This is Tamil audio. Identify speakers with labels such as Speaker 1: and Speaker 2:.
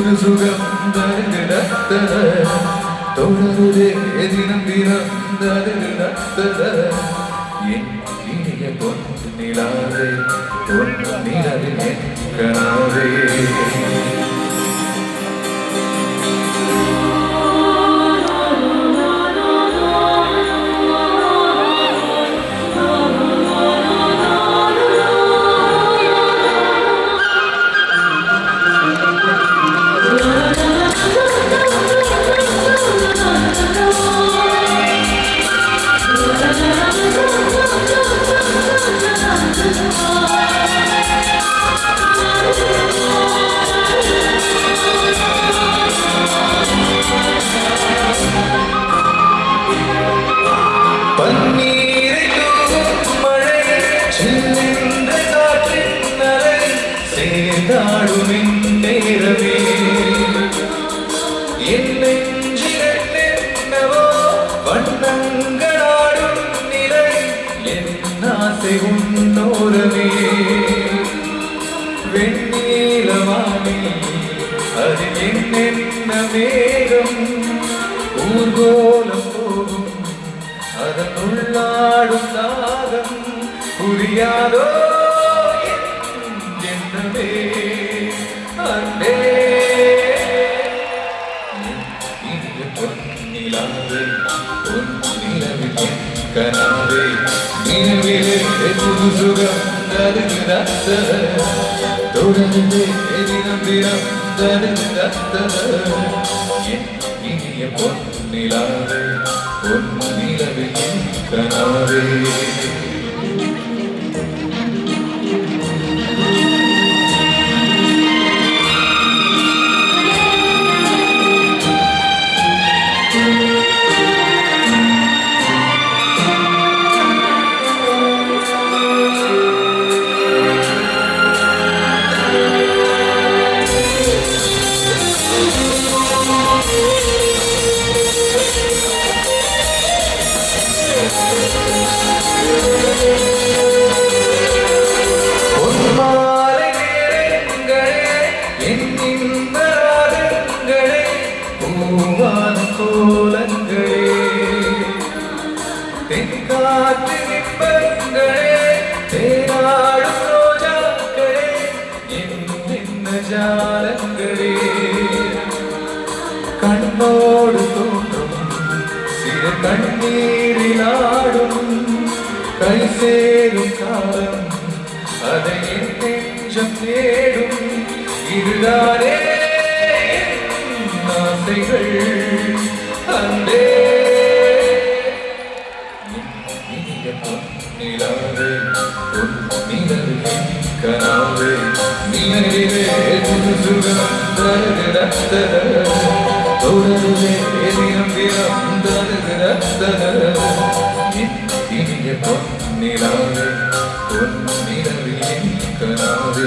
Speaker 1: புது சுகம் தொடருதே தினம் தினம் என் இனிய பொன் நிலாவே பொன் நிலவில் என் கனாவே நேரமே என் நெஞ்சிலென்னவோ வண்ணங்களாடும் நிலை என் ஆசை உன்னோரமே வெண்ணீலவாணி அது என்னென்ன மேகம் ஊர்கோலம் போகும் அதன் உள்ளாடும் தாகம் புரியாதோ என்னவே அன்பே இனிய பொன்னிலாவே பொன் நிலவில் என் கனாவே நிலவிலே புது சுகம் தொடர்ந்தே தினம் தினம் என் இனிய பொன்னிலாவே பொன் நிலவில் என் கனாவே கோலங்களே தென்காற்று நிம்பங்களே தேனாடும் ரோஜாக்களே என்ன ஜாலங்களே கண்ணோடு தோன்றும் சிறு கண்ணீரிலாடும் கை சேரும் காலம் அதை என் நெஞ்சம் தேடும் இதுதானே ஆசைகள் அன்பே இனிய பொன்னிலாவே பொன் நிலவில் என் கனாவே நிலவிலே புது சுகம் தொடருதே தினம் தினம் இனிய பொன்னிலாவே பொன் நிலவில் என் கனாவே